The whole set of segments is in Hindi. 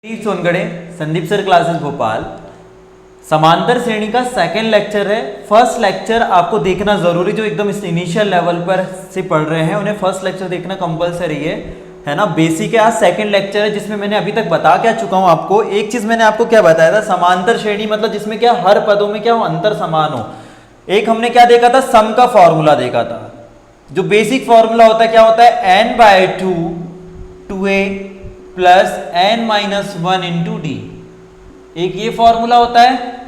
Sandeep Songadhe, Sandeep sir classes Bhopal. समांतर श्रेणी का सेकंड लेक्चर है। फर्स्ट लेक्चर आपको देखना जरूरी, जो एकदम इनिशियल लेवल पर से पढ़ रहे हैं उन्हें फर्स्ट लेक्चर देखना कंपलसरी है ना। बेसिक है। आज सेकंड लेक्चर है जिसमें मैंने अभी तक बता क्या चुका हूं आपको। एक चीज मैंने आपको क्या बताया था, समांतर श्रेणी मतलब जिसमें क्या हर पदों में क्या हो, अंतर समान हो। एक हमने क्या देखा था, सम का फॉर्मूला देखा था। जो बेसिक फॉर्मूला होता है क्या होता है, n/2 2a plus n-1 into D. एक ये फॉर्मूला होता है।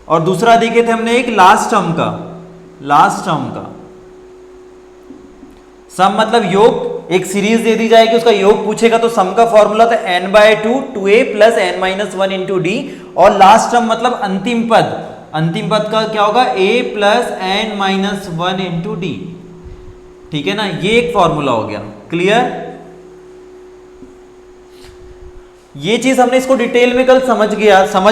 और दूसरा देखे थे हमने एक लास्ट टर्म का सम मतलब योग। एक सीरीज दे दी जाएगी, उसका योग पूछेगा तो सम का फॉर्मूला था n/2 2a plus n-1 into D. और लास्ट टर्म मतलब अंतिम पद का क्या होगा, a plus n-1 into D. ठीक है ना, ये एक फॉर्मूला हो गया। क्लियर। ये चीज हमने इसको डिटेल में कल समझ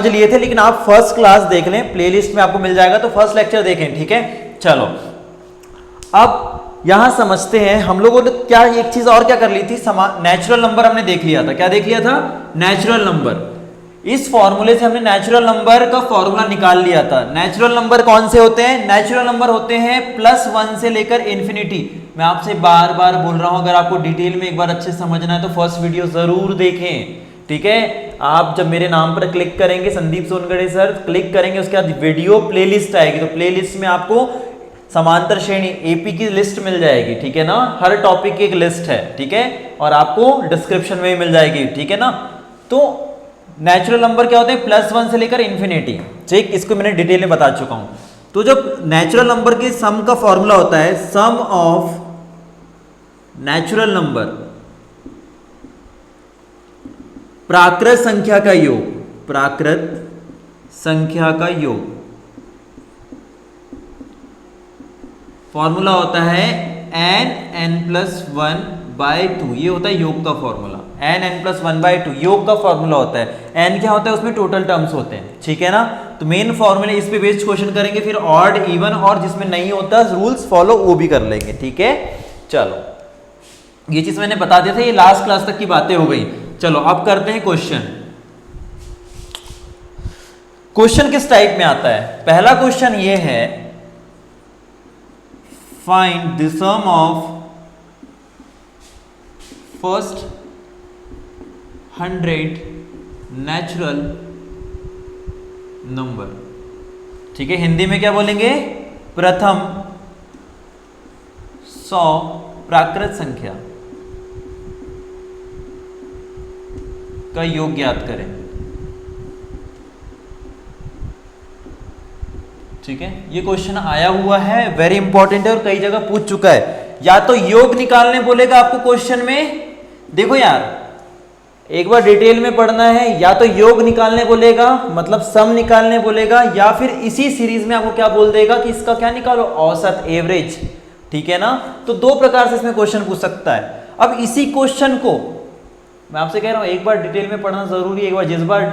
लिए थे, लेकिन आप फर्स्ट क्लास देख लें, प्लेलिस्ट में आपको मिल जाएगा, तो फर्स्ट लेक्चर देखें। ठीक है, चलो अब यहां समझते हैं। हम लोगों ने क्या एक चीज और क्या कर ली थी, नेचुरल नंबर हमने देख लिया था। क्या देख लिया था, नेचुरल नंबर। इस फॉर्मूले से हमने नेचुरल नंबर का फॉर्मूला निकाल लिया था। नेचुरल नंबर कौन से होते हैं, नेचुरल नंबर होते हैं +1 से लेकर इन्फिनिटी। मैं आपसे बार बार बोल रहा हूं, अगर आपको डिटेल में एक बार अच्छे समझना है तो फर्स्ट वीडियो जरूर देखें। ठीक है, आप जब मेरे नाम पर क्लिक करेंगे, संदीप सोनगढ़े सर क्लिक करेंगे, उसके बाद वीडियो प्लेलिस्ट आएगी, तो प्लेलिस्ट में आपको समांतर श्रेणी एपी की लिस्ट मिल जाएगी। ठीक है ना, हर टॉपिक की एक लिस्ट है। ठीक है, और आपको डिस्क्रिप्शन में भी मिल जाएगी। ठीक है ना, तो नेचुरल नंबर क्या होते हैं, +1 से लेकर इन्फिनिटी। ठीक, इसको मैंने डिटेल में बता चुका हूं। तो जब नेचुरल नंबर के सम का फॉर्मूला होता है, सम ऑफ नेचुरल नंबर प्राकृत संख्या का योग, प्राकृत संख्या का योग, फॉर्मूला होता है n+1/2। ये होता है योग का फॉर्मूला, n+1/2 योग का फॉर्मूला होता है। n क्या होता है, उसमें टोटल टर्म्स होते हैं। ठीक है ना, तो मेन फॉर्मूले इस पे बेस्ड क्वेश्चन करेंगे, फिर ऑड इवन और जिसमें नहीं होता रूल्स फॉलो वो भी कर लेंगे। ठीक है, चलो ये चीज मैंने बता दिया था, ये लास्ट क्लास तक की बातें हो गई। चलो अब करते हैं क्वेश्चन। क्वेश्चन किस टाइप में आता है, पहला क्वेश्चन ये है, find the sum of first 100 natural number. ठीक है, हिंदी में क्या बोलेंगे, प्रथम 100 प्राकृत संख्या का योग ज्ञात करें। ठीक है, ये क्वेश्चन आया हुआ है, वेरी इंपॉर्टेंट है और कई जगह पूछ चुका है। या तो योग निकालने बोलेगा आपको क्वेश्चन में, देखो यार एक बार डिटेल में पढ़ना है, या तो योग निकालने बोलेगा मतलब सम निकालने बोलेगा, या फिर इसी सीरीज में आपको क्या बोल देगा कि इसका क्या निकालो, औसत, एवरेज। ठीक है ना, तो दो प्रकार से इसमें क्वेश्चन पूछ सकता है। अब इसी क्वेश्चन को मैं आपसे कह रहा हूं, एक बार डिटेल में पढ़ना जरूरी है।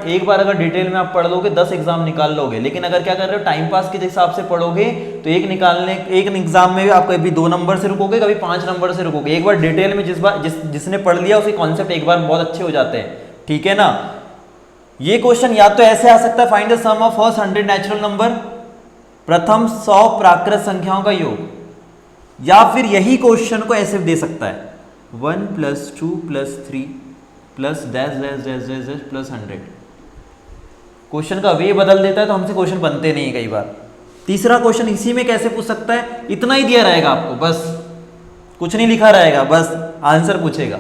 एक बार अगर डिटेल में आप पढ़ लोगे 10 एग्जाम निकाल लोगे। लेकिन अगर क्या कर रहे हो, टाइम पास के हिसाब से पढ़ोगे तो एक एग्जाम में भी आप कभी 2 नंबर से रुकोगे, कभी 5 नंबर से रुकोगे। एक बार डिटेल में जिसने पढ़ लिया उसके कॉन्सेप्ट एक बार बहुत अच्छे हो जाते हैं। ठीक है ना, ये क्वेश्चन या तो ऐसे आ सकता है, find the sum of first 100 natural number, प्रथम 100 प्राकृत संख्याओं का योग, या फिर यही क्वेश्चन को ऐसे दे सकता है 1 + 2 + 3 plus dash dash dash dash dash plus 100। Question का वे बदल देता है तो हमसे क्वेश्चन बनते नहीं कई बार। तीसरा क्वेश्चन इसी में कैसे पूछ सकता है, इतना ही दिया रहेगा आपको, बस कुछ नहीं लिखा रहेगा, बस आंसर पूछेगा।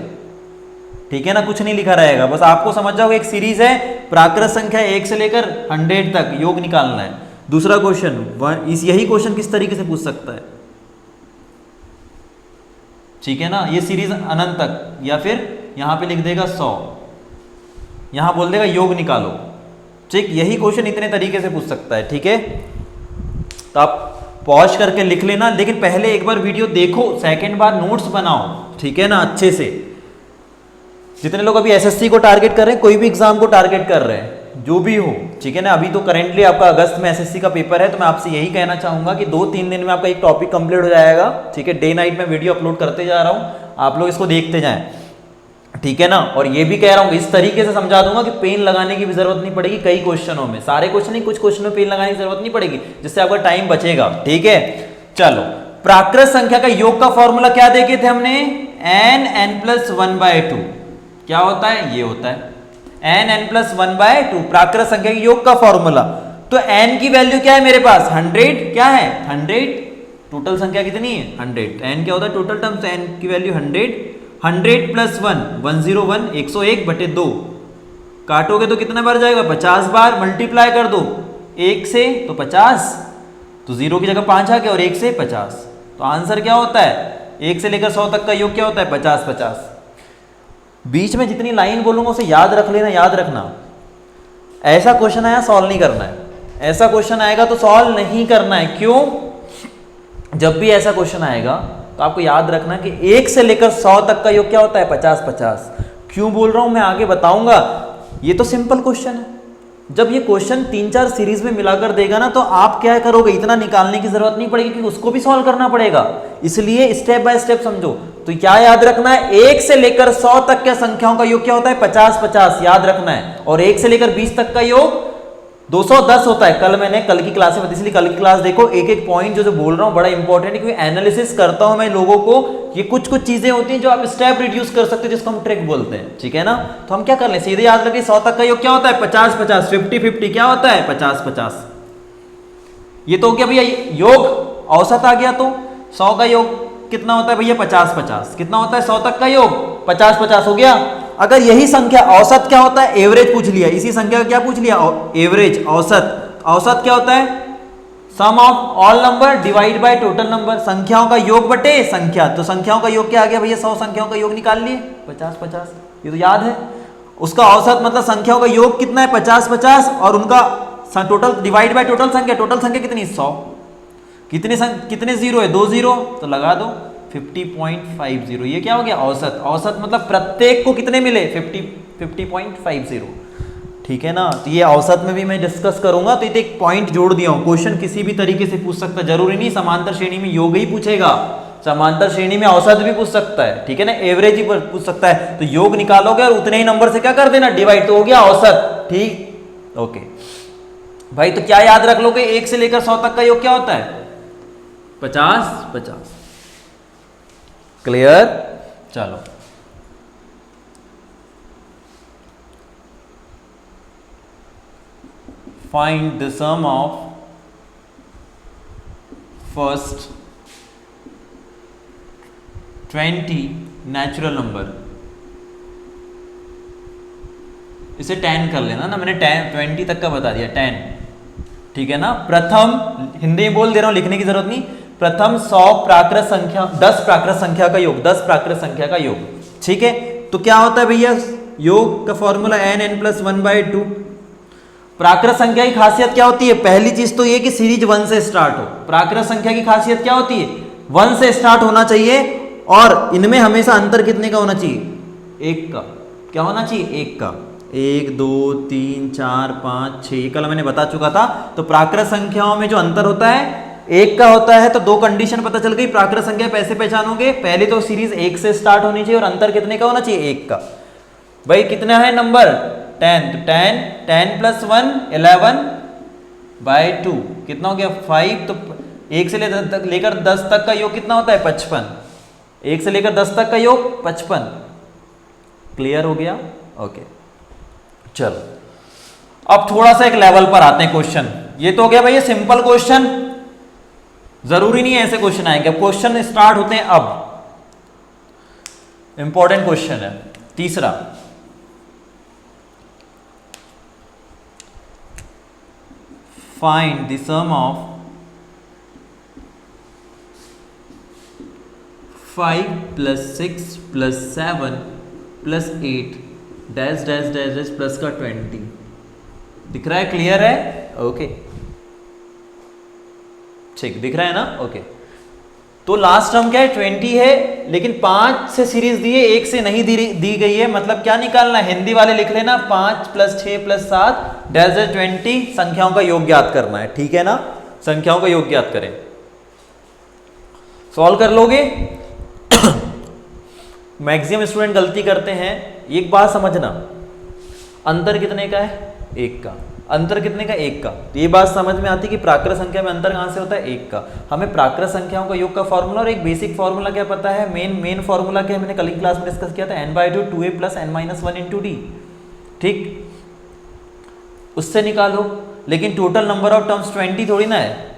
ठीक है ना, कुछ नहीं लिखा रहेगा, बस आपको समझ जाओगे एक सीरीज है, प्राकृत संख्या 1 से लेकर 100 तक योग निकालना है। दूसरा क्वेश्चन यही क्वेश्चन किस तरीके से पूछ सकता है। ठीक है ना, ये सीरीज अनंत तक, या फिर यहां पे लिख देगा 100, यहां बोल देगा योग निकालो। ठीक, यही क्वेश्चन इतने तरीके से पूछ सकता है। ठीक है, तो आप पॉज करके लिख लेना, लेकिन पहले एक बार वीडियो देखो, सेकंड बार नोट्स बनाओ। ठीक है ना, अच्छे से। जितने लोग अभी एसएससी को टारगेट कर रहे हैं, कोई भी एग्जाम को टारगेट कर रहे हैं, जो भी हो, ठीक है ना, अभी तो करेंटली आपका अगस्त में एसएससी का पेपर है, तो मैं आपसे यही कहना चाहूंगा कि 2-3 दिन में आपका एक टॉपिक कंप्लीट हो जाएगा। ठीक है, डे नाइट में वीडियो अपलोड करते जा रहा हूं, आप लोग इसको देखते जाएं। ठीक है ना। और ये भी कह रहा हूं इस तरीके से समझा दूंगा कि पेन लगाने की भी जरूरत नहीं पड़ेगी कई क्वेश्चनों में, सारे क्वेश्चन नहीं, कुछ क्वेश्चन में पेन लगाने की जरूरत नहीं पड़ेगी, जिससे आपका टाइम बचेगा। ठीक है, चलो प्राकृत संख्या का योग का फॉर्मूला क्या देखे थे हमने, n+1/2 क्या होता है, ये होता है n+1/2 प्राकृत संख्या के योग का फॉर्मूला। तो n की वैल्यू क्या है मेरे पास 100, क्या है 100, टोटल संख्या कितनी है 100, n क्या होता है टोटल टर्म्स, n की वैल्यू 100, 100 + 1 101 101/2 काटोगे तो कितना बार जाएगा 50 बार, मल्टीप्लाई कर दो 1 से तो 50, तो 0 की जगह 5 आ गया और 1 से 50, तो आंसर क्या होता है 1 से लेकर 100 तक का योग क्या होता है 50 50। बीच में जितनी लाइन बोलूंगा उसे याद रख लेना, याद रखना। ऐसा क्वेश्चन आया सॉल्व नहीं करना है, ऐसा क्वेश्चन आएगा तो सॉल्व नहीं करना है। क्यों, जब भी ऐसा क्वेश्चन आएगा तो आपको याद रखना कि 1 से लेकर 100 तक का योग क्या होता है 50 50। क्यों बोल रहा हूं मैं आगे बताऊंगा, ये तो सिंपल क्वेश्चन है। जब ये क्वेश्चन 3-4 सीरीज में मिलाकर देगा ना तो आप क्या करोगे, इतना निकालने की जरूरत नहीं पड़ेगी क्योंकि उसको भी सॉल्व करना पड़ेगा, इसलिए स्टेप बाय स्टेप समझो। तो क्या याद रखना है 1 से लेकर 100 तक के संख्याओं का योग क्या होता है 50 50 याद रखना है, और 1 से लेकर 20 तक का योग 210 होता है। कल की क्लास में, इसलिए कल की क्लास देखो, एक एक पॉइंट जो बोल रहा हूं बड़ा इंपॉर्टेंट है, क्योंकि एनालिसिस करता हूं मैं लोगों को, ये कुछ कुछ चीजें होती हैं जो आप स्टेप रिड्यूस कर सकते हो, जिसको हम ट्रिक बोलते हैं। ठीक है ना, तो हम क्या कर लें, सीधे याद रखें 100 तक का योग क्या होता है 50 50, 50 50 क्या होता है 50 50। ये तो हो गया भैया योग, औसत आ गया, तो 100 का योग कितना होता है भैया 50 50, कितना होता है 100 तक का योग 50 50 हो गया। अगर यही संख्या औसत क्या होता है, एवरेज पूछ लिया, इसी संख्या का क्या पूछ लिया एवरेज, औसत। औसत क्या होता है sum of all number divide by total number, संख्याओं का योग बटे संख्या। तो संख्याओं का योग क्या आ गया भैया 100 संख्याओं का योग निकाल लिए 50 50, ये तो याद है। उसका औसत मतलब संख्याओं का योग कितना है 50 50, और उनका टोटल डिवाइड बाय टोटल संख्या कितनी 100, कितने जीरो है 2 जीरो, तो लगा दो 50.50, ये क्या हो गया औसत। औसत मतलब प्रत्येक को कितने मिले 50.50। ठीक है ना, तो ये औसत में भी मैं डिस्कस करूंगा। तो ये एक पॉइंट जोड़ दिया हूं, क्वेश्चन किसी भी तरीके से पूछ सकता है, जरूरी नहीं समांतर श्रेणी में योग ही पूछेगा, समांतर श्रेणी में औसत भी पूछ सकता है। ठीक है ना, एवरेज ही पूछ सकता है। तो योग निकालोगे और उतने ही नंबर से क्या कर देना डिवाइड, तो हो गया औसत। ठीक, ओके भाई, तो क्या याद रख लोगे 1 से लेकर 100 तक का योग क्या होता है 50 50। क्लियर, चलो find the sum of first 20 natural number. इसे 10 कर लेना ना, मैंने 20 तक का बता दिया 10। ठीक है ना, प्रथम, हिंदी में बोल दे रहा हूं लिखने की जरूरत नहीं, प्रथम 100 प्राकृत संख्या 10 प्राकृत संख्या का योग, 10 प्राकृत संख्या का योग। ठीक है, तो क्या होता है भैया योग का फॉर्मूला n+1/2। प्राकृत संख्या की खासियत क्या होती है, पहली चीज तो ये कि सीरीज 1 से स्टार्ट हो। प्राकृत संख्या की खासियत क्या होती है 1 से स्टार्ट होना चाहिए, और इनमें हमेशा अंतर कितने का होना चाहिए 1 का। क्या होना चाहिए 1 का, 1 2 3 4 5 6, कल मैंने बता चुका था। तो प्राकृत संख्याओं में जो अंतर होता है 1 का होता है। तो 2 कंडीशन पता चल गई, प्राकृत संख्या कैसे पहचानोगे, पहले तो सीरीज 1 से स्टार्ट होनी चाहिए, और अंतर कितने का होना चाहिए 1 का। भाई कितना है नंबर 10, तो 10 + 1 11/2 कितना हो गया 5। तो 1 से लेकर 10 तक का योग कितना होता है 55, 1 से लेकर 10 तक का योग 55। क्लियर हो गया, ओके। चलो अब थोड़ा सा एक लेवल पर आते हैं क्वेश्चन। ये तो हो गया भैया सिंपल क्वेश्चन, जरूरी नहीं है ऐसे क्वेश्चन आएंगे। क्वेश्चन स्टार्ट होते हैं अब, इंपॉर्टेंट क्वेश्चन है तीसरा। Find the sum of 5 + 6 + 7 + 8 dash dash dash dash plus का 20। दिख रहा है, क्लियर है, ओके ठीक दिख रहा है ना, ओके। तो लास्ट टर्म क्या है 20 है, लेकिन 5 से सीरीज दी है, 1 से नहीं दी गई है। मतलब क्या निकालना है, हिंदी वाले लिख लेना 5 + 6 + 7 डैश डैश 20, संख्याओं का योग ज्ञात करना है। ठीक है ना, संख्याओं का योग ज्ञात करें, सॉल्व कर लोगे। मैक्सिमम स्टूडेंट गलती करते हैं। एक बात समझना, अंतर कितने का है? 1 का। अंतर कितने का? 1 का। तो ये बात समझ में आती है कि प्राकृत संख्या में अंतर कहाँ से होता है? 1 का। हमें प्राकृत संख्याओं का योग का फॉर्मूला और एक बेसिक फॉर्मूला क्या पता है? मेन फॉर्मूला क्या है? मैंने कल की क्लास में डिस्कस किया था, n/2 2a + n-1 × d। ठीक, उससे निकालो। लेकिन टोटल नंबर ऑफ टर्म्स 20 थोड़ी ना है,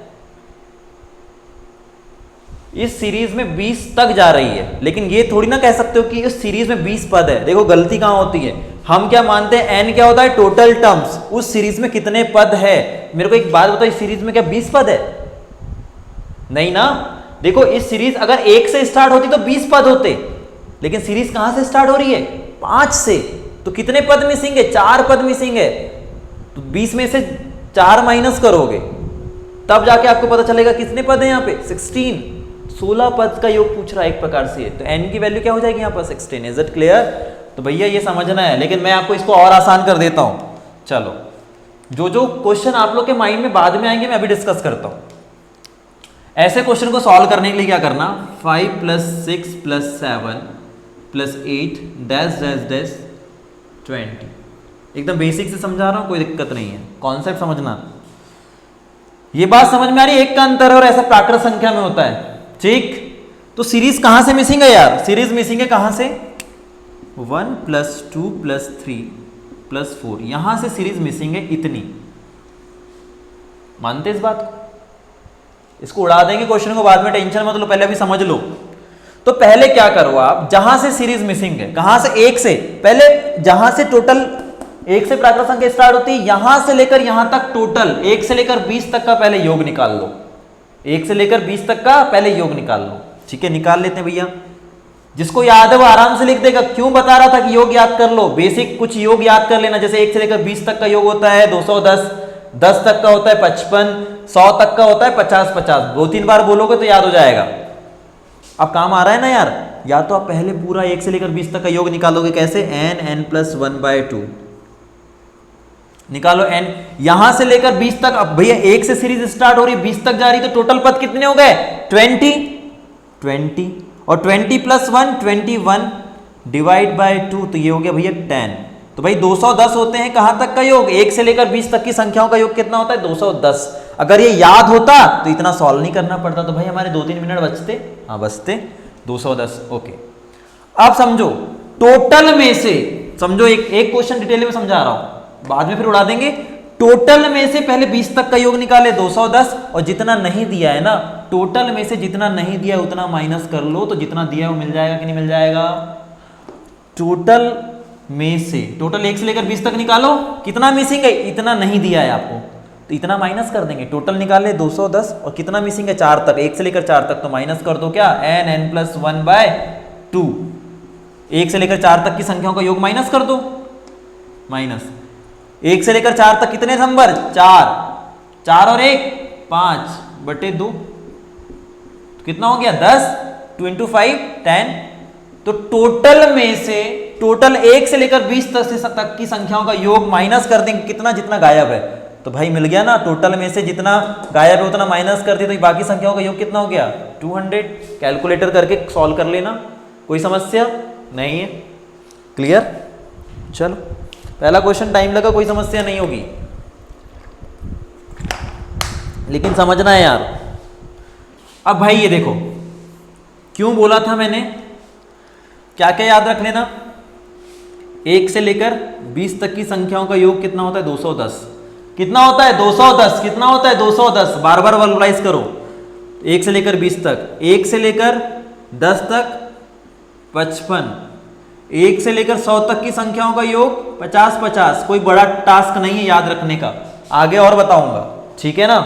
इस सीरीज में 20 तक जा रही है। लेकिन ये थोड़ी ना कह सकते हो कि इस सीरीज में 20 पद है। देखो गलती कहाँ होती है, हम क्या मानते हैं? n क्या होता है? Total terms. उस सीरीज में कितने पद है? मेरे को एक बात बताओ, इस सीरीज में क्या 20 पद है? नहीं ना। देखो इस सीरीज अगर 1 से स्टार्ट होती तो 20 पद होते, लेकिन सीरीज कहां से स्टार्ट हो रही है? 5 से। तो कितने पद मिसिंग है? 4 पद मिसिंग है। तो 20 में से 4 माइनस करोगे तब जाके आपको पता चलेगा कितने पद है यहाँ पे? 16 पद का योग पूछ रहा है एक प्रकार से। तो n की वैल्यू क्या हो जाएगी यहाँ पर? 16। Is it clear? तो भैया ये समझना है, लेकिन मैं आपको इसको और आसान कर देता हूं। चलो, जो जो क्वेश्चन आप लोग के माइंड में बाद में आएंगे मैं अभी डिस्कस करता हूं। ऐसे क्वेश्चन को सॉल्व करने के लिए क्या करना? 5 + 6 + 7 + 8 डैश डैश डैश 20। एकदम बेसिक से समझा रहा हूं, कोई दिक्कत नहीं है, कॉन्सेप्ट समझना। ये बात समझ में आ रही है? 1 का अंतर है और ऐसा प्राकृत संख्या में होता है। ठीक, तो सीरीज कहां से मिसिंग है यार? सीरीज मिसिंग है कहां से? 1 + 2 + 3 + 4, यहां से सीरीज मिसिंग है इतनी। मानते इस बात को? इसको उड़ा देंगे क्वेश्चन को बाद में, टेंशन मत लो, पहले अभी समझ लो। तो पहले क्या करो आप, जहां से सीरीज मिसिंग है, कहां से? 1 से। पहले जहां से टोटल 1 से प्राकृत संख्या स्टार्ट होती है, यहां से लेकर यहां तक टोटल 1 से लेकर 20 तक का पहले योग निकाल लो। 1 से लेकर 20 तक का पहले योग निकाल लो। ठीक है, निकाल लेते हैं भैया। जिसको याद है वो आराम से लिख देगा। क्यों बता रहा था कि योग याद कर लो? बेसिक कुछ योग याद कर लेना। जैसे 1 से लेकर 20 तक का योग होता है 210, 10 तक का होता है 55, 100 तक का होता है 50-50। 2-3 बार बोलोगे तो याद हो जाएगा। अब काम आ रहा है ना यार? या तो आप पहले पूरा 1 से लेकर 20 तक का योग निकालोगे। कैसे? n + 1/2 निकालो। n यहां से लेकर 20 तक। अब भैया 1 से सीरीज स्टार्ट हो रही है, 20 तक जा रही, तो टोटल पद कितने हो गए? 20 और 20 + 1 21 / 2, तो ये हो गया भैया 10। तो भाई 210 होते हैं कहां तक का योग? 1 से लेकर 20 तक की संख्याओं का योग कितना होता है? 210। अगर ये याद होता तो इतना सॉल्व नहीं करना पड़ता। तो भाई हमारे 2-3 मिनट बचते। हाँ बचते। 210। ओके, अब समझो टोटल में से, समझो एक क्वेश्चन डिटेल में समझा रहा हूं, बाद में फिर उड़ा देंगे। टोटल में से पहले 20 तक का योग निकाले 210, और जितना नहीं दिया है ना, टोटल में से जितना नहीं दिया है उतना माइनस कर लो, तो जितना दिया है वो मिल जाएगा कि नहीं मिल जाएगा? टोटल में से, टोटल 1 से लेकर 20 तक निकालो, कितना मिसिंग है? इतना नहीं दिया है आपको, तो इतना माइनस कर देंगे। टोटल निकाले 210 और कितना मिसिंग है? 4 तक। 1 से लेकर 4 तक, तो माइनस कर दो क्या? n + 1/2। 1 से लेकर 4 तक की संख्याओं का योग माइनस कर दो। माइनस 1 से लेकर 4 तक कितने नंबर? 4। 4 और 1 5/2, तो कितना हो गया? 10। 2 × 5 10। तो टोटल में से, टोटल 1 से लेकर 20 तक की संख्याओं का योग माइनस कर देंगे कितना? जितना गायब है। तो भाई मिल गया ना, टोटल में से जितना गायब है उतना माइनस कर दिया, तो बाकी संख्याओं का योग कितना हो गया? 200। कैलकुलेटर करके सॉल्व कर लेना, कोई समस्या नहीं है। क्लियर? चलो, पहला क्वेश्चन टाइम लगा, कोई समस्या नहीं होगी, लेकिन समझना है यार। अब भाई ये देखो, क्यों बोला था मैंने, क्या क्या याद रख लेना? 1 से लेकर 20 तक की संख्याओं का योग कितना होता है? 210। कितना होता है? 210। कितना होता है? 210। बार बार वर्बलाइज करो। 1 से लेकर 20 तक, 1 से लेकर 10 तक 55, 1 से लेकर 100 तक की संख्याओं का योग 50-50। कोई बड़ा टास्क नहीं है याद रखने का, आगे और बताऊंगा। ठीक है ना?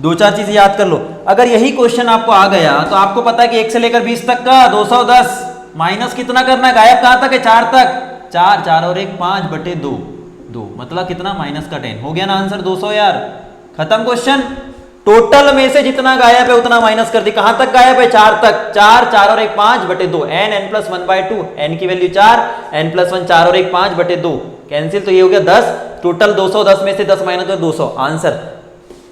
2-4 चीजें याद कर लो। अगर यही क्वेश्चन आपको आ गया तो आपको पता है कि 1 से लेकर 20 तक का 210 माइनस कितना करना है? गायब कहां तक है? 4 तक। 4 और 1 5/2, 2 मतलब कितना? -10 हो गया ना आंसर 200 यार। खत्म क्वेश्चन। टोटल में से जितना गायब है उतना माइनस कर दी। कहां तक गायब है? 4 तक। 4 और 1 5/2, n + 1/2, n की वैल्यू 4, n + 1 4 और 1 5/2 कैंसिल, तो ये हो गया 10। टोटल 210 में से 10 माइनस कर 200 आंसर।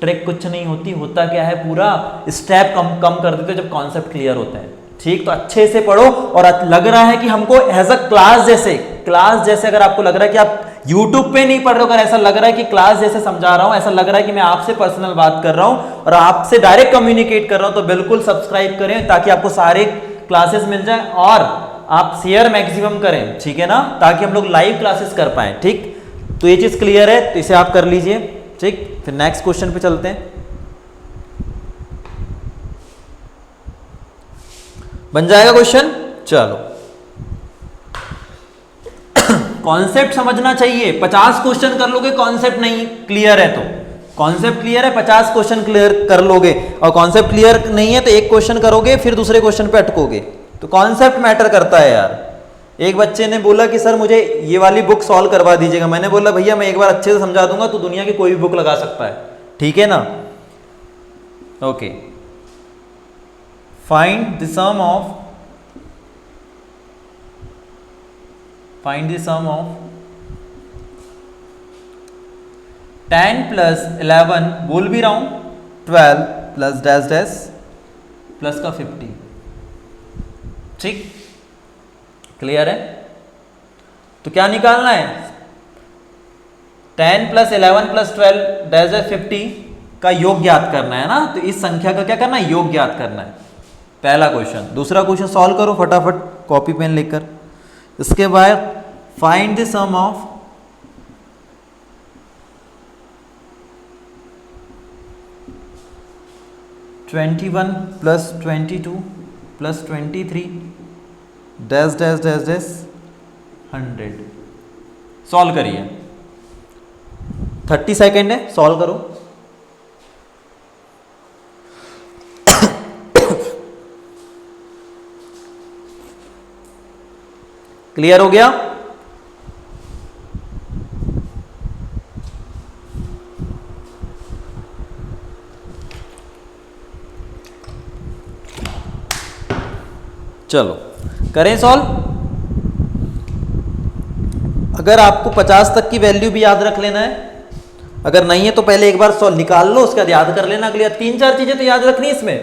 ट्रिक कुछ नहीं होती, होता क्या है, पूरा स्टेप कम कर देते जब कॉन्सेप्ट क्लियर होता है। ठीक, तो अच्छे से पढ़ो। और लग रहा है कि हमको एज अ क्लास जैसे अगर आपको लग रहा है कि आप YouTube पे नहीं पढ़ रहे हो, अगर ऐसा लग रहा है कि क्लास जैसे समझा रहा हूं, ऐसा लग रहा है कि मैं आपसे पर्सनल बात कर रहा हूं और आपसे डायरेक्ट कम्युनिकेट कर रहा हूं, तो बिल्कुल सब्सक्राइब करें ताकि आपको सारे क्लासेस मिल जाए और आप शेयर मैक्सिमम करें, ठीक है ना, ताकि हम लोग लाइव क्लासेस कर पाए। ठीक, तो ये चीज क्लियर है, तो इसे आप कर लीजिए। ठीक, फिर नेक्स्ट क्वेश्चन पे चलते हैं। बन जाएगा क्वेश्चन? चलो, कॉन्सेप्ट समझना चाहिए। 50 क्वेश्चन कर लोगे, कॉन्सेप्ट नहीं क्लियर है तो कॉन्सेप्ट क्लियर है, 50 क्वेश्चन क्लियर कर लोगे, और कॉन्सेप्ट क्लियर नहीं है तो एक क्वेश्चन करोगे फिर दूसरे क्वेश्चन पे अटकोगे। तो कॉन्सेप्ट मैटर करता है यार। एक बच्चे ने बोला कि सर मुझे ये वाली बुक सॉल्व करवा दीजिएगा, मैंने बोला भैया मैं एक बार अच्छे से समझा दूंगा, तो दुनिया की कोई भी बुक लगा सकता है, ठीक है ना। Okay, find the sum of ten plus 11, बोल भी रहा हूं 12 प्लस डैश डैश प्लस का 50। ठीक, क्लियर है? तो क्या निकालना है? 10 प्लस 11 प्लस 12 डैश डैश 50 का योग ज्ञात करना है ना। तो इस संख्या का क्या करना है? योग ज्ञात करना है, पहला क्वेश्चन। दूसरा क्वेश्चन सॉल्व करो फटाफट कॉपी पेन लेकर। इसके बाद find the sum of 21 plus 22 plus 23 dash dash dash dash 100। Solve करिए, 30 सेकेंड है, सॉल्व करो। क्लियर हो गया? चलो करें सॉल्व। अगर आपको 50 तक की वैल्यू भी याद रख लेना है, अगर नहीं है तो पहले एक बार सॉल्व निकाल लो, उसके बाद याद कर लेना। अगली 3-4 चीजें तो याद रखनी इसमें,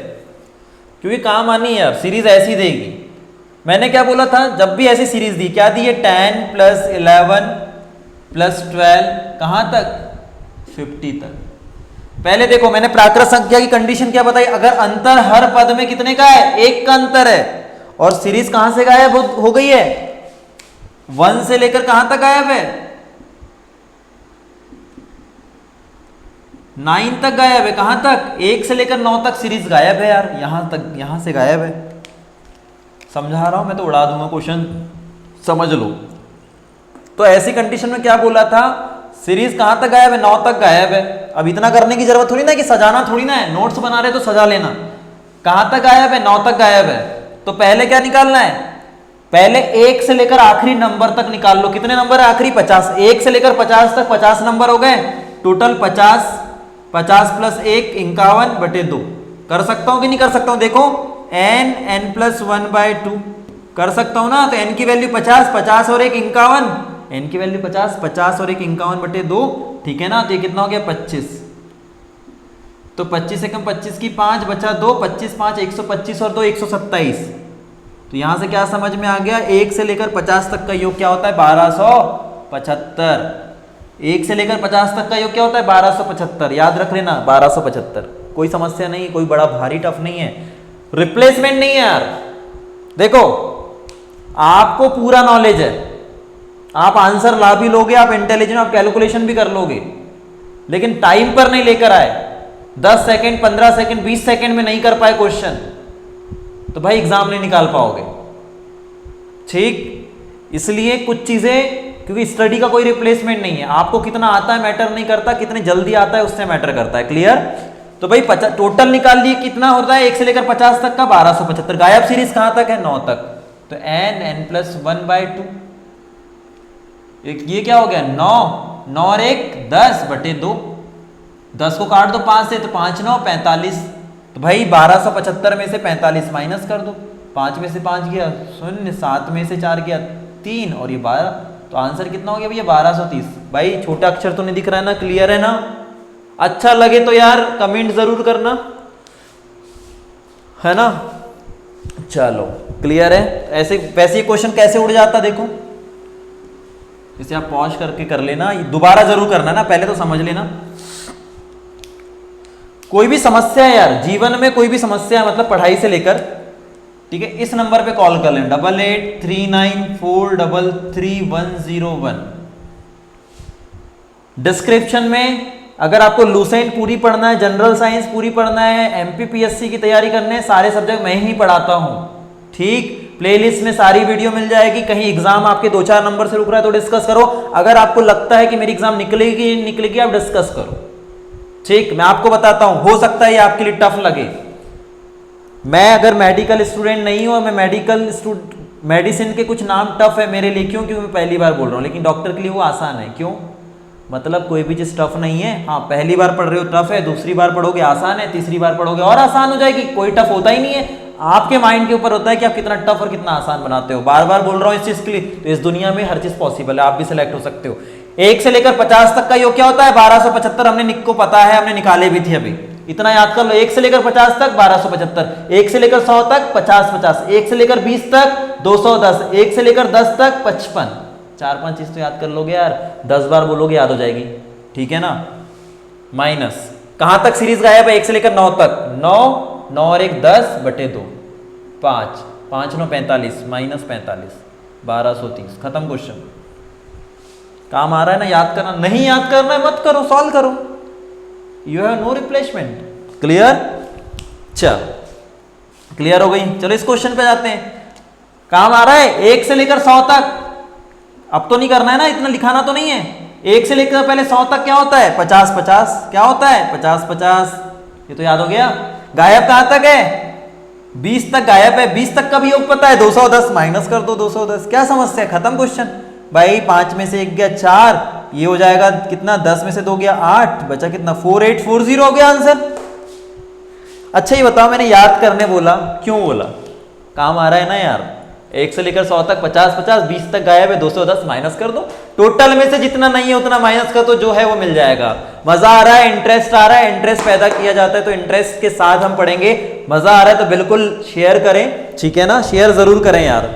क्योंकि काम आनी है यार, सीरीज ऐसी देगी। मैंने क्या बोला था, जब भी ऐसी सीरीज दी, क्या दी है? 10 प्लस 11 प्लस 12 कहां तक? 50 तक। पहले देखो, मैंने प्राकृत संख्या की कंडीशन क्या बताई? अगर अंतर हर पद में कितने का है? 1 का अंतर है। और सीरीज कहां से गायब हो गई है? 1 से लेकर कहां तक गायब है? 9 तक गायब है। कहां तक? 1 से लेकर 9 तक सीरीज गायब है यार, यहां तक, यहां से गायब है। समझा रहा हूं मैं, तो उड़ा दूंगा क्वेश्चन, समझ लो। तो ऐसी कंडीशन में क्या बोला था? सीरीज कहां तक गायब है? 9 तक गायब है। अब इतना करने की जरूरत थोड़ी ना कि सजाना थोड़ी ना है, नोट्स बना रहे तो सजा लेना। कहां तक गायब है? 9 तक गायब है। तो पहले क्या निकालना है? पहले 1 से लेकर आखिरी नंबर तक निकाल लो। कितने नंबर है आखिरी? 50। 1 से लेकर 50 तक 50 नंबर हो गए टोटल। 50 50 प्लस 1 51/2। कर सकता हूं कि नहीं कर सकता हूं? देखो, n प्लस 1/2 कर सकता हूं ना। तो n की वैल्यू 50, 50 और 1 51, n की वैल्यू 50, 50 और 1 51/2, ठीक है ना। तो ये कितना हो गया? 25। तो 25 से कम 25 की 5 बचा 2, 25 5 125 और 2 127। तो यहां से क्या समझ में आ गया? 1 से लेकर 50 तक का योग क्या होता है? 1275। 1 से लेकर 50 तक का योग क्या होता है? 1275। याद रख लेना, 1275। कोई समस्या नहीं, कोई बड़ा भारी टफ नहीं है, रिप्लेसमेंट नहीं है यार। देखो, आपको पूरा नॉलेज है, आप आंसर ला भी लोगे, आप इंटेलिजेंट, आप कैलकुलेशन भी कर लोगे, लेकिन टाइम पर नहीं लेकर आए, 10 सेकंड 15 सेकंड 20 सेकंड में नहीं कर पाए क्वेश्चन, तो भाई एग्जाम नहीं निकाल पाओगे। ठीक, इसलिए कुछ चीजें, क्योंकि स्टडी का कोई रिप्लेसमेंट नहीं है, आपको कितना आता है मैटर नहीं करता, कितने जल्दी आता है उससे मैटर करता है। क्लियर? तो भाई टोटल निकाल लिए, कितना होता है 1 से लेकर 50 तक का? 1275। गायब सीरीज कहां तक है? 9 तक। तो n प्लस 1/2, ये क्या हो गया? 9 9 और 1 10/2। 10 को काट दो 5 से, तो 5 9 45। तो भाई 1275 में से 45 माइनस कर दो, 5 में से 5 गया 0, 7 में से 4 गया 3 और ये 12। तो आंसर कितना हो गया भैया? 1230। भाई छोटा अक्षर तो नहीं दिख रहा है ना? क्लियर है ना? अच्छा लगे तो यार कमेंट जरूर करना, है ना। चलो क्लियर है। ऐसे वैसे क्वेश्चन कैसे उड़ जाता देखो, इसे आप पॉज करके कर लेना, दोबारा जरूर करना ना, पहले तो समझ लेना। कोई भी समस्या है यार जीवन में, कोई भी समस्या है मतलब पढ़ाई से लेकर, ठीक है, इस नंबर पे कॉल कर लें 8839433101। डिस्क्रिप्शन में अगर आपको लूसेंट पूरी पढ़ना है, जनरल साइंस पूरी पढ़ना है, एमपीपीएससी की तैयारी करने है, सारे सब्जेक्ट मैं ही पढ़ाता हूं, ठीक। प्लेलिस्ट में सारी वीडियो मिल जाएगी। कहीं एग्जाम आपके 2-4 नंबर से रुक रहा है तो डिस्कस करो, अगर आपको लगता है कि मेरी एग्जाम निकलेगी आप डिस्कस करो, ठीक। मैं आपको बताता हूं, हो सकता है ये आपके लिए टफ लगे। मैं अगर मेडिकल स्टूडेंट नहीं हूं, मैं मेडिसिन के कुछ नाम टफ है मेरे लिए, क्यों? क्योंकि मैं पहली बार बोल रहा हूं, लेकिन डॉक्टर के लिए वो आसान है। क्यों? मतलब कोई भी चीज टफ नहीं है। हाँ, पहली बार पढ़ रहे हो टफ है, दूसरी बार पढ़ोगे आसान है, तीसरी बार पढ़ोगे और आसान हो जाएगी। कोई टफ होता ही नहीं है, आपके माइंड के ऊपर होता है कि आप कितना टफ और कितना आसान बनाते हो। बार बार बोल रहा हूँ इस चीज के लिए, तो इस दुनिया में हर चीज पॉसिबल है, आप भी सिलेक्ट हो सकते हो। 1 से लेकर 50 तक का योग क्या होता है? 1275। हमने निक को पता है, हमने निकाले भी थे अभी, इतना याद कर लो। 1 से लेकर 50 तक 1275, 1 से लेकर 100 तक 50-50, 1 से लेकर 20 तक 210, 1 से लेकर 10 तक 55। 4-5 चीज तो याद कर लोगे यार, 10 बार बोलोगे याद हो जाएगी, ठीक है ना। माइनस कहां तक सीरीज गायब है? 1 से लेकर 9 तक, 9 और 1 10/2, 5 5 9 45 माइनस 45 1230। खत्म क्वेश्चन। काम आ रहा है ना? याद करना, नहीं याद करना है मत करो, सॉल्व करो, you have no replacement. Clear? चल क्लियर हो गई। चलो इस क्वेश्चन पे जाते हैं। काम आ रहा है 1 से लेकर 100 तक, अब तो नहीं करना है ना, इतना लिखाना तो नहीं है। 1 से लेकर पहले 100 तक क्या होता है? 50-50। क्या होता है? 50-50, ये तो याद हो गया। गायब कहां तक है? 20 तक गायब है। 20 तक का भी योग पता है? 210, माइनस कर दो 210। क्या समस्या है? खत्म क्वेश्चन भाई। 5 में से 1 गया 4, ये हो जाएगा कितना? 10 में से 2 गया 8, बचा कितना? 4840 हो गया आंसर। अच्छा ये बताओ, मैंने याद करने बोला, क्यों बोला? काम आ रहा है ना यार। 1 से लेकर 100 तक 50-50, 20 तक गायब है, 210 माइनस कर दो। टोटल में से जितना नहीं है उतना माइनस कर दो, जो है वो मिल जाएगा। मजा आ रहा है? इंटरेस्ट आ रहा है? इंटरेस्ट पैदा किया जाता है तो इंटरेस्ट के साथ हम पढ़ेंगे। मजा आ रहा है तो बिल्कुल शेयर करें, ठीक है ना। शेयर जरूर करें यार,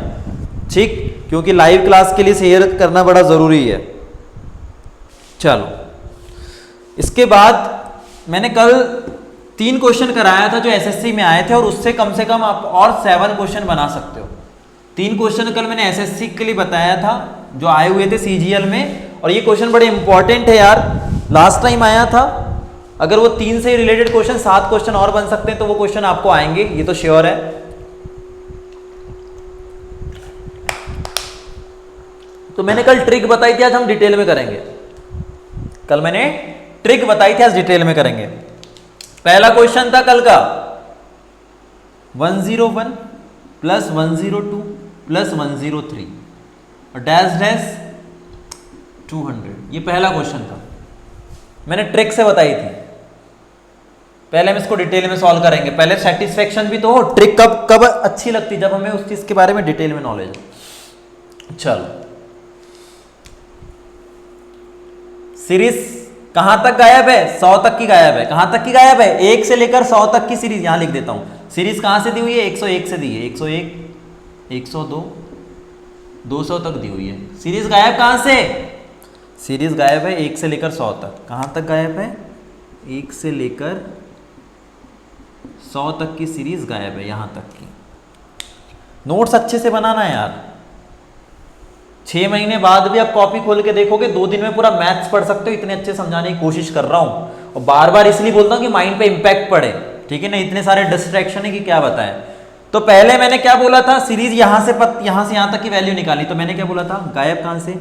ठीक, क्योंकि लाइव क्लास के लिए शेयर करना बड़ा जरूरी है। चलो इसके बाद मैंने कल 3 क्वेश्चन कराया था जो एसएससी में आए थे, और उससे कम से कम आप और 7 क्वेश्चन बना सकते हो। 3 क्वेश्चन कल मैंने एसएससी के लिए बताया था जो आए हुए थे सीजीएल में, और ये क्वेश्चन बड़े इंपॉर्टेंट है यार, लास्ट टाइम आया था। अगर वो 3 से रिलेटेड क्वेश्चन 7 क्वेश्चन और बन सकते हैं तो वो क्वेश्चन आपको आएंगे, ये तो श्योर है। तो मैंने कल ट्रिक बताई थी, आज हम डिटेल में करेंगे। कल मैंने ट्रिक बताई थी, आज डिटेल में करेंगे। पहला क्वेश्चन था कल का 101 प्लस 102 प्लस 103 और डैश डैश 200, ये पहला क्वेश्चन था, मैंने ट्रिक से बताई थी। पहले हम इसको डिटेल में सॉल्व करेंगे। पहले सेटिस्फेक्शन भी तो हो, ट्रिक कब अच्छी लगती, जब हमें उस चीज के बारे में डिटेल में नॉलेज हो। चलो सीरीज कहां तक गायब है? 100 तक की गायब है। कहां तक की गायब है? 1 से लेकर 100 तक की सीरीज, यहां लिख देता हूं। सीरीज कहां से दी हुई है? 101 से दी है। 101, 102, 200 तक दी हुई है। सीरीज गायब कहां से? सीरीज गायब है 1 से लेकर 100 तक। कहां तक गायब है? 1 से लेकर 100 तक की सीरीज गायब है, यहां तक की। नोट्स अच्छे से बनाना है यार। 6 महीने बाद भी आप कॉपी खोल के देखोगे, 2 दिन में पूरा मैथ्स पढ़ सकते हो, इतने अच्छे समझाने की कोशिश कर रहा हूं। और बार बार इसलिए बोलता हूं कि माइंड पे इंपैक्ट पड़े, ठीक है ना। इतने सारे डिस्ट्रैक्शन है कि क्या बताएं। तो पहले मैंने क्या बोला था? सीरीज यहां से यहां तक की वैल्यू निकाली, तो मैंने क्या बोला था? गायब कहां से?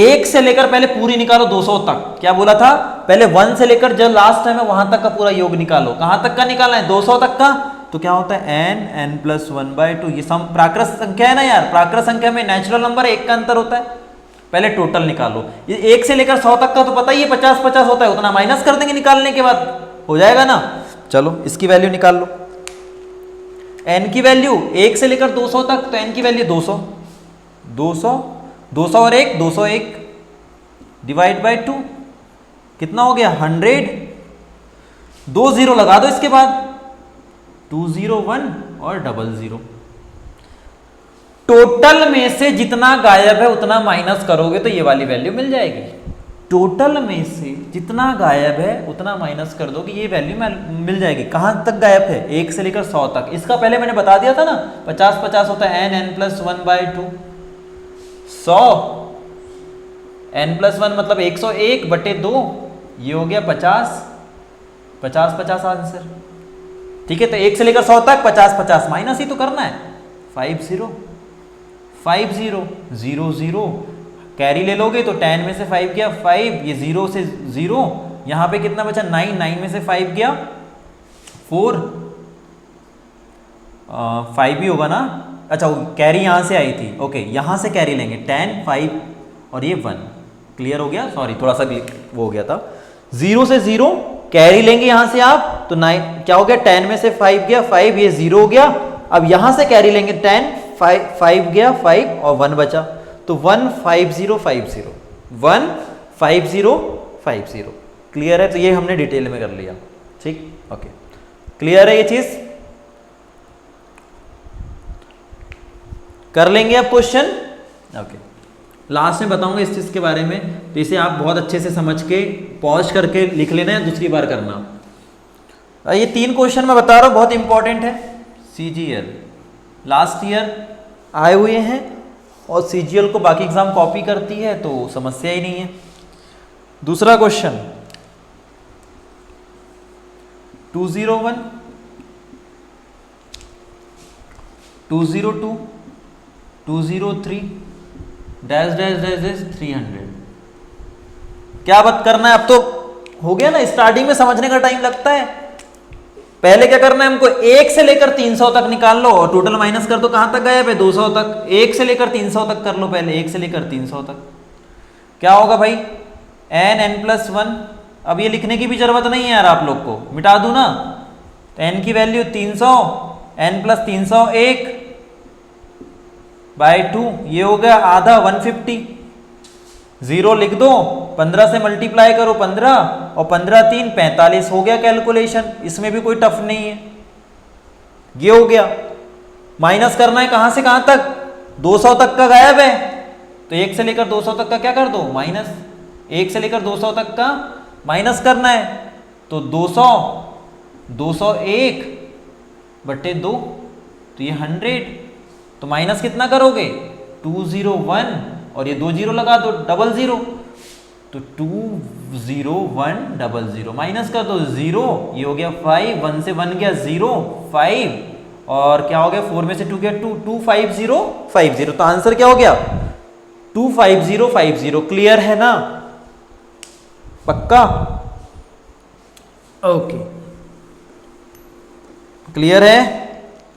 1 से लेकर पहले पूरी निकालो 200 तक। क्या बोला था? पहले 1 से लेकर जो लास्ट टाइम है वहां तक का पूरा योग निकालो। कहां तक का निकालना है? 200 तक का। तो क्या होता है? n प्लस 1/2, ये सम प्राकृत संख्या है ना यार। प्राकृत संख्या में नेचुरल नंबर 1 का अंतर होता है। पहले टोटल निकालो। ये 1 से लेकर 100 तक का तो पता ही है 50-50 होता है, उतना माइनस कर देंगे निकालने के बाद, हो जाएगा ना। चलो इसकी वैल्यू निकाल लो। n की वैल्यू 1 से लेकर 200 तक, तो n की वैल्यू 200, 200, 200 और 1 201 डिवाइड बाय 2 कितना हो गया? 100। 2 0 लगा दो इसके बाद, 201 और 00। टोटल में से जितना गायब है उतना माइनस करोगे तो ये वाली वैल्यू मिल जाएगी। टोटल में से जितना गायब है उतना माइनस कर दो कि ये वैल्यू मिल जाएगी। कहां तक गायब है? 1 से लेकर 100 तक। इसका पहले मैंने बता दिया था ना, 50-50 होता है n+1/2। 100 n+1 मतलब 101/2, ये हो गया 50 50 आंसर। ठीक है, तो 1 से लेकर 100 तक 50 माइनस ही तो करना है। 50 0 0 कैरी ले लोगे तो 10 में से 5 गया 5, ये 0 से 0, यहाँ पे कितना बचा 9, 9 में से 5 गया 4, 5 भी होगा ना। अच्छा, कैरी यहाँ से आई थी, ओके, यहाँ से कैरी लेंगे 10 5 और ये 1। क्लियर हो गया? सॉरी, थोड़ा सा वो हो गया था। 0 से 0 कैरी लेंगे यहाँ से आप तो 9 क्या हो गया, 10 में से 5 गया 5, ये 0 हो गया। अब यहाँ से कैरी लेंगे 10 5 गया 5 और 1 बचा, तो 15050 15050। क्लियर है? तो ये हमने डिटेल में कर लिया। ठीक, ओके, क्लियर है? ये चीज कर लेंगे अब क्वेश्चन। ओके, लास्ट में बताऊंगा इस चीज के बारे में, तो इसे आप बहुत अच्छे से समझ के पॉज करके लिख लेना है, दूसरी बार करना। ये 3 क्वेश्चन मैं बता रहा हूं, बहुत इंपॉर्टेंट है। CGL लास्ट ईयर आए हुए हैं और CGL को बाकी एग्जाम कॉपी करती है तो समस्या ही नहीं है। दूसरा question 201 202 203 dash dash dash dash 300। क्या बात करना है? अब तो हो गया ना, स्टार्टिंग में समझने का टाइम लगता है। पहले क्या करना है हमको, 1 से लेकर 300 तक निकाल लो और टोटल माइनस कर दो। कहां तक गए पे? 200 तक। 1 से लेकर 300 तक कर लो पहले, 1 से लेकर 300 तक। क्या होगा भाई? n+1। अब ये लिखने की भी जरूरत नहीं है यार, आप लोग को मिटा दूं ना, तो n की वैल्यू 300, n+300 1/2, ये हो गया आधा 150। 0 लिख दो, 15 से मल्टीप्लाई करो 15 और 15 3 45, हो गया कैलकुलेशन। इसमें भी कोई टफ नहीं है, ये हो गया। माइनस करना है कहां से कहां तक? 200 तक का गायब है, तो 1 से लेकर 200 तक का क्या कर दो? माइनस। 1 से लेकर 200 तक का माइनस करना है, तो 200 201/2, तो ये 100, तो माइनस कितना करोगे? 201 और ये 2 0 लगा दो, 00, तो 20100 माइनस कर दो 0, ये हो गया 5, 1 से 1 गया 0 5 और क्या हो गया 4 में से 2 गया 2, 25050। तो आंसर क्या हो गया? 25050। क्लियर है ना? पक्का? ओके, क्लियर है?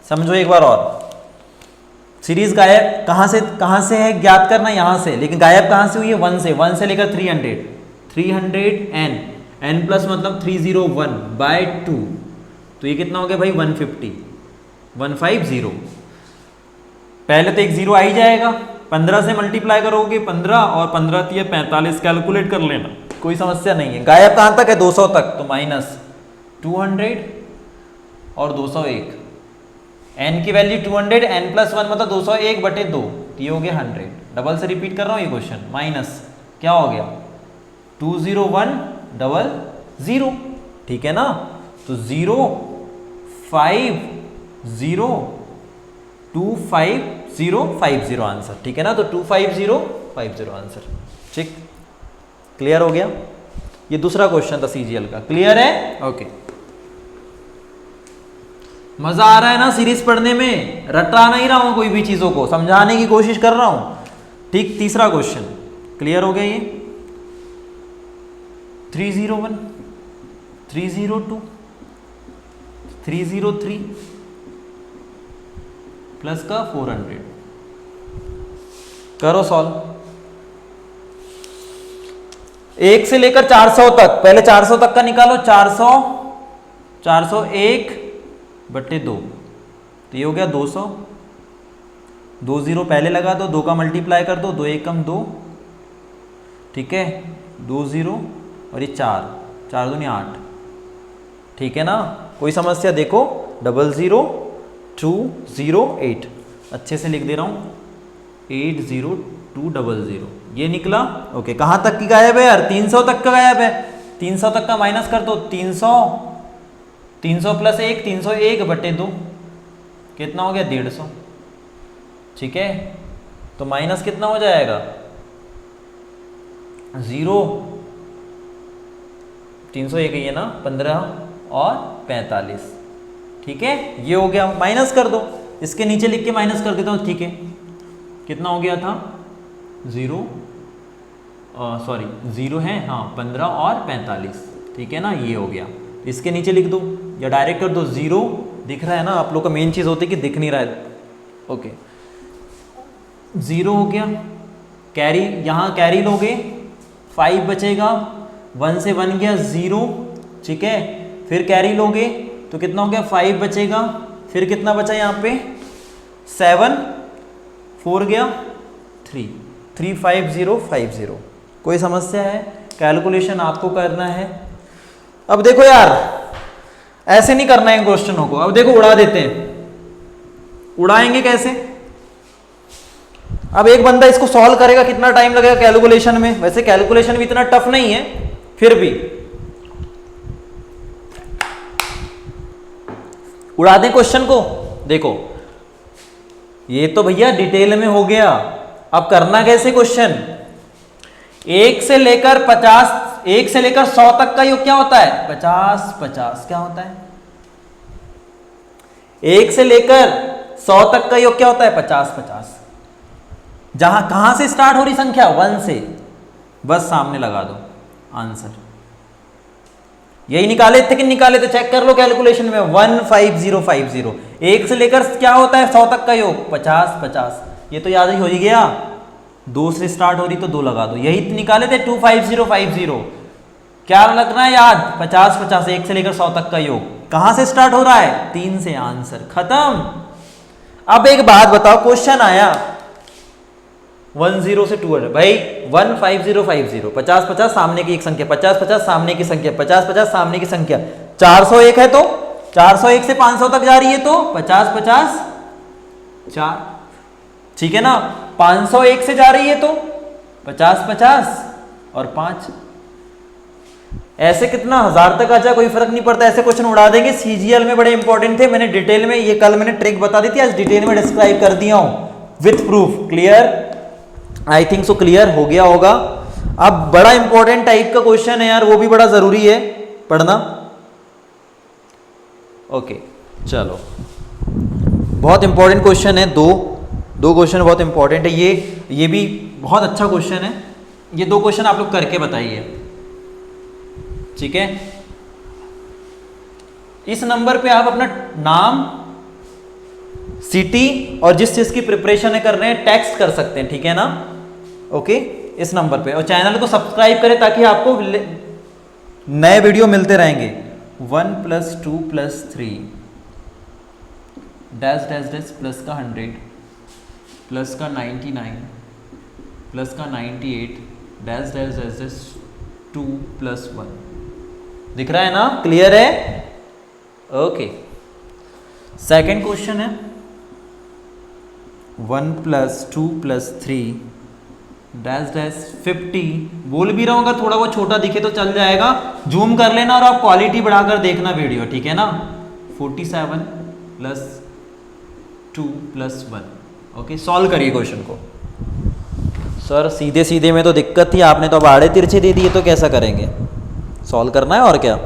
समझो एक बार और। सीरीज गायब कहां से है ज्ञात करना, यहां से, लेकिन गायब कहां से हुई है? 1 से लेकर 300 n प्लस मतलब 301/2, तो ये कितना हो गया भाई? 150। पहले तो एक 0 आ ही जाएगा, 15 से मल्टीप्लाई करोगे 15 और 15 3 45, कैलकुलेट कर लेना, कोई समस्या नहीं है। गायब कहां तक है? 200 तक, तो -200 और 201। n की वैल्यू 200, n+1 मतलब 201/2, ये हो गया 100। डबल से रिपीट कर रहा हूँ ये क्वेश्चन। माइनस क्या हो गया? 20100। ठीक है ना? तो 0502550 आंसर। ठीक है ना? तो 25050 आंसर। ठीक, क्लियर हो गया? ये दूसरा क्वेश्चन था CGL का। क्लियर है? ओके, मजा आ रहा है ना सीरीज पढ़ने में? रटा नहीं रहा हूं कोई भी चीजों को, समझाने की कोशिश कर रहा हूं। ठीक, तीसरा क्वेश्चन क्लियर हो गया? ये 301 302 303 प्लस का 400। करो सॉल्व। 1 से लेकर 400 तक, पहले 400 तक का निकालो। 401/2, तो ये हो गया 200। 2 0 पहले लगा दो, 2 का मल्टीप्लाई कर दो, 2 1 कम 2, ठीक है, 2 0 और ये 4 4 दूनी 8। ठीक है ना? कोई समस्या? देखो 002008, अच्छे से लिख दे रहा हूँ। 80200 ये निकला। ओके, कहाँ तक की गायब है यार? 300 तक का गायब है। 300 तक का माइनस कर दो। 300 प्लस 1 301/2 कितना हो गया? 150। ठीक है, तो माइनस कितना हो जाएगा? 0। 301 ही है ना, 15 और 45। ठीक है, ये हो गया। माइनस कर दो, इसके नीचे लिख के माइनस कर देता हूँ। ठीक है, कितना हो गया था? 0 है, हाँ 15 और 45। ठीक है ना, ये हो गया। इसके नीचे लिख दो या डायरेक्ट कर दो। 0 दिख रहा है ना, आप लोग का मेन चीज़ होती है कि दिख नहीं रहा है। ओके, 0 हो गया। कैरी, यहाँ कैरी लोगे 5 बचेगा, 1 से 1 गया 0। ठीक है, फिर कैरी लोगे तो कितना हो गया? 5 बचेगा, फिर कितना बचा यहाँ पे? 7, 4 गया 3, 35050। कोई समस्या है? कैलकुलेशन आपको करना है। अब देखो यार, ऐसे नहीं करना है क्वेश्चनों को। अब देखो उड़ा देते हैं। उड़ाएंगे कैसे? अब एक बंदा इसको सॉल्व करेगा, कितना टाइम लगेगा कैलकुलेशन में? वैसे कैलकुलेशन भी इतना टफ नहीं है, फिर भी उड़ा दें क्वेश्चन को। देखो, ये तो भैया डिटेल में हो गया। अब करना कैसे क्वेश्चन? 1 से लेकर 100 तक का योग क्या होता है? 50 क्या होता है? 1 से लेकर 100 तक का योग क्या होता है? 50। जहां कहां से स्टार्ट हो रही संख्या? 1 से, बस सामने लगा दो आंसर। यही निकाले थे कि निकाले थे? चेक कर लो कैलकुलेशन में। 15050। 1 से लेकर क्या होता है 100 तक का योग? 50। ये तो याद ही हो ही गया। 2 से स्टार्ट हो रही तो 2 लगा दो। यही निकाले थे 25050। क्या लगना है याद? 50। 1 से लेकर 100 तक का योग कहां से स्टार्ट हो रहा है? 3 से। आंसर खत्म। अब एक बात बताओ, क्वेश्चन आया 10 से 200 भाई 15050 50 सामने की एक संख्या, 50 सामने की संख्या, 50 सामने की संख्या। 401 है तो 401 से 500 तक जा रही है तो 50 4। ठीक है ना, 501 से जा रही है तो 50 और 5। ऐसे कितना 1000 तक आ जाए कोई फर्क नहीं पड़ता, ऐसे क्वेश्चन उड़ा देंगे। सीजीएल में बड़े इंपॉर्टेंट थे, मैंने डिटेल में ये कल मैंने ट्रिक बता दी थी, आज डिटेल में डिस्क्राइब कर दिया हूं with proof. Clear? I think so clear हो गया होगा। अब बड़ा इंपॉर्टेंट टाइप का क्वेश्चन है यार, वो भी बड़ा जरूरी है पढ़ना। ओके चलो, बहुत इंपॉर्टेंट क्वेश्चन है। दो क्वेश्चन बहुत इंपॉर्टेंट है। ये भी बहुत अच्छा क्वेश्चन है। ये 2 क्वेश्चन आप लोग करके बताइए। ठीक है, इस नंबर पे आप अपना नाम, सिटी और जिस चीज की प्रिपरेशन है कर रहे हैं टेक्स्ट कर सकते हैं। ठीक है ना? ओके, इस नंबर पे। और चैनल को सब्सक्राइब करें ताकि आपको नए वीडियो मिलते रहेंगे। 1 + 2 + 3 डैश डैश डैश प्लस का 100 प्लस का 99 प्लस का 98 डैश डैश डैश डैश 2 + 1। दिख रहा है ना? क्लियर है? ओके, सेकंड क्वेश्चन है 1 + 2 + 3 डैश डैश 50। बोल भी रहा हूँ, अगर थोड़ा बहुत छोटा दिखे तो चल जाएगा, जूम कर लेना और आप क्वालिटी बढ़ाकर देखना वीडियो। ठीक है ना? 47 + 2 + 1। ओके, सॉल्व करिए क्वेश्चन को। सर सीधे सीधे में तो दिक्कत थी, आपने तो अब आड़े तिरछे दे दिए, तो कैसा करेंगे? सॉल्व करना है और क्या।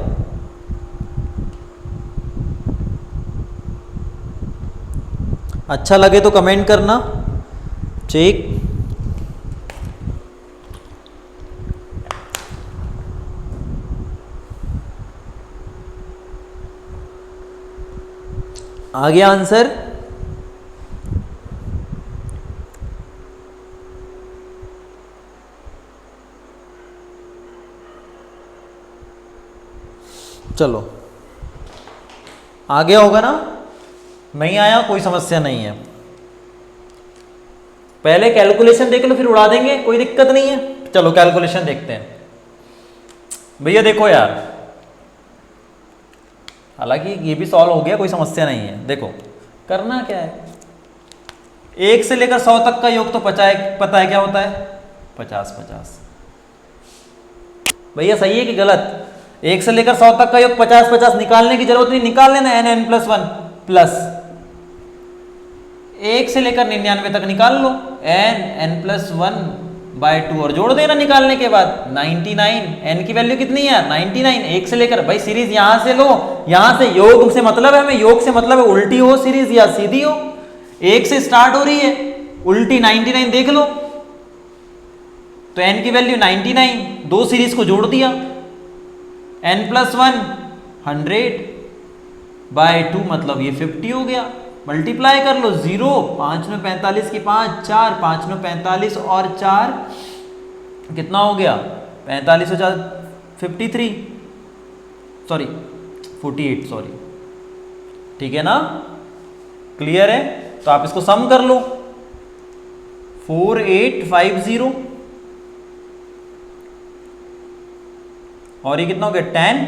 अच्छा लगे तो कमेंट करना। ठीक, आ गया आंसर? चलो, आ गया होगा ना? नहीं आया कोई समस्या नहीं है। पहले कैलकुलेशन देख लो फिर उड़ा देंगे, कोई दिक्कत नहीं है। चलो कैलकुलेशन देखते हैं। भैया देखो यार, हालांकि ये भी सॉल्व हो गया, कोई समस्या नहीं है। देखो करना क्या है, 1 से लेकर 100 तक का योग तो पता है क्या होता है? 50-50। भैया सही है कि गलत? 1 से लेकर 100 तक का योग 50-50, निकालने की जरूरत नहीं, निकाल लेना n+1 प्लस 1 से लेकर 99 तक निकाल लो n+1/2 और जोड़ देना निकालने के बाद 99। n की वैल्यू कितनी है? 99। 1 से लेकर, भाई सीरीज यहां से लो, यहां से योग से मतलब है, हमें योग से मतलब है उल्टी हो सीरीज या सीधी हो। 1 से स्टार्ट हो रही है, उल्टी 99 देख लो, तो n की वैल्यू 99, दो सीरीज को जोड़ दिया n+1 100/2 मतलब ये 50 हो गया। मल्टीप्लाई कर लो, 0 5 में 45 की 5 4, 5 में 45 और 4 कितना हो गया? 45 और 4 53, सॉरी 48, सॉरी। ठीक है ना? क्लियर है? तो आप इसको सम कर लो, 4850 और ये कितना हो गया? 10।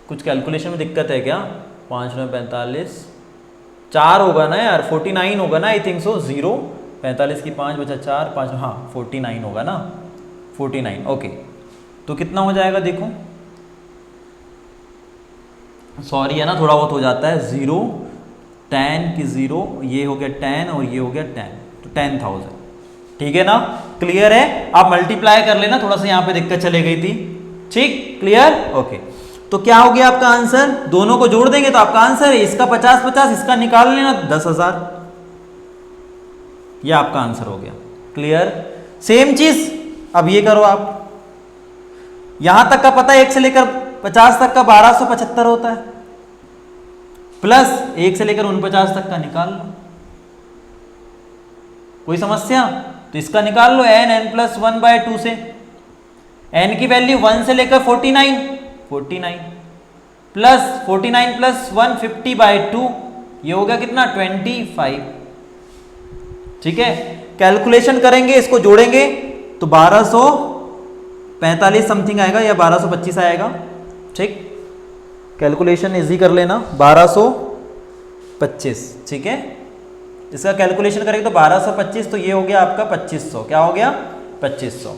कुछ कैलकुलेशन में दिक्कत है क्या? 5 में 45, 4 होगा ना यार, 49 होगा ना, आई थिंक सो। 0 45 की 5 बचा 4, 5, हाँ 49 होगा ना, 49। ओके, तो कितना हो जाएगा देखो, सॉरी है ना, थोड़ा बहुत हो जाता है। 0 10 की 0, ये हो गया 10 और ये हो गया 10, तो 10,000। ठीक है ना? क्लियर है? आप मल्टीप्लाई कर लेना, थोड़ा सा यहाँ पे दिक्कत चले गई थी। ठीक, क्लियर? ओके, तो क्या हो गया आपका आंसर? दोनों को जोड़ देंगे तो आपका आंसर है इसका 50-50, इसका निकाल लेना 10,000। ये आपका आंसर हो गया। क्लियर? सेम चीज अब ये करो आप, यहां तक का पता है 1 से लेकर 50 तक का 1275 होता है, प्लस 1 से लेकर 49 तक का निकाल लो। कोई समस्या? तो इसका निकाल लो n+1/2 से। n की वैल्यू 1 से लेकर 49 प्लस 49 प्लस 1 50/2, ये हो गया कितना? 25। ठीक है, कैलकुलेशन करेंगे, इसको जोड़ेंगे तो 1245 समथिंग आएगा या 1225 आएगा। ठीक, कैलकुलेशन इजी कर लेना, 1225। ठीक है, इसका कैलकुलेशन करेंगे तो 1225, तो ये हो गया आपका 2500। क्या हो गया? 2500।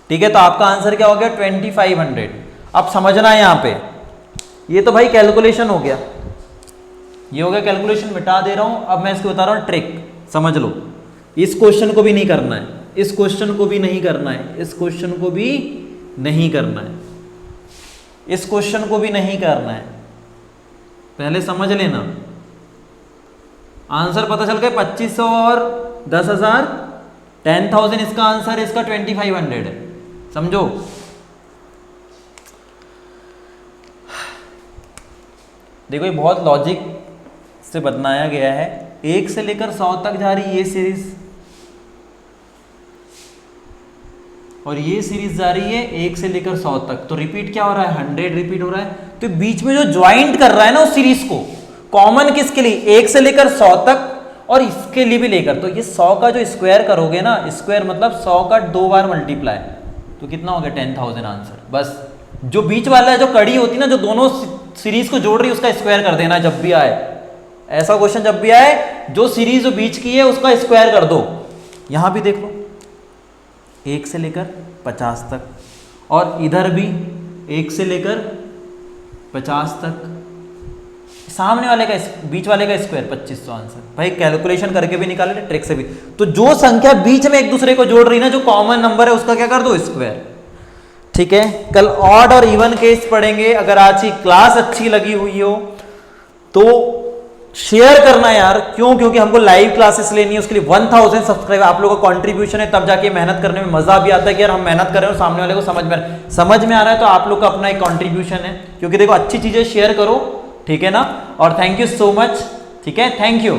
ठीक है, तो आपका आंसर क्या हो गया? 2500। अब समझना है यहाँ पे, ये तो भाई कैलकुलेशन हो गया, ये हो गया कैलकुलेशन, मिटा दे रहा हूं। अब मैं इसको बता रहा हूं ट्रिक, समझ लो। इस क्वेश्चन को भी नहीं करना है, इस क्वेश्चन को भी नहीं करना है, इस क्वेश्चन को भी नहीं करना है, इस क्वेश्चन को भी नहीं करना है, पहले समझ लेना। आंसर पता चल गया 2500 और 10,000, 10,000 इसका आंसर, इसका 2500 है। समझो, देखो ये बहुत लॉजिक से बनाया गया है। 1 से लेकर 100 तक जा रही ये सीरीज, और ये सीरीज जा रही है 1 से लेकर 100 तक, तो रिपीट क्या हो रहा है? 100 रिपीट हो रहा है। तो बीच में जो ज्वाइंट कर रहा है ना उस सीरीज को, कॉमन किसके लिए? 1 से लेकर 100 तक और इसके लिए भी लेकर, तो ये 100 का जो स्क्वायर करोगे ना, स्क्वायर मतलब 100 का 2 बार मल्टीप्लाई, तो कितना हो गया? 10,000 आंसर। बस जो बीच वाला है, जो कड़ी होती है ना, जो दोनों सीरीज को जोड़ रही है, उसका स्क्वायर कर देना जब भी आए। ऐसा क्वेश्चन जब भी आए, जो सीरीज जो बीच की है उसका स्क्वायर कर दो। यहां भी देख लो, 1 से लेकर 50 तक, और इधर भी 1 से लेकर 50 तक, सामने वाले का बीच वाले का स्क्वायर 2500 आंसर। भाई कैलकुलेशन करके भी निकाले, ट्रिक से भी। तो जो संख्या बीच में एक दूसरे को जोड़ रही ना, जो कॉमन नंबर है, उसका क्या कर दो? स्क्वायर। ठीक है, कल ऑड और इवन केस पढ़ेंगे। अगर आज की क्लास अच्छी लगी हुई हो तो शेयर करना यार। क्यों? क्योंकि हमको लाइव क्लासेस लेनी है, उसके लिए 1000 सब्सक्राइबर आप लोगों का कंट्रीब्यूशन है, तब जाके मेहनत करने में मजा भी आता है कि यार हम मेहनत कर रहे हैं और सामने वाले को समझ में आ रहा है, तो आप लोग का अपना एक कंट्रीब्यूशन है। क्योंकि देखो, अच्छी चीजें शेयर करो, ठीक है ना। और थैंक यू सो मच। ठीक है, थैंक यू।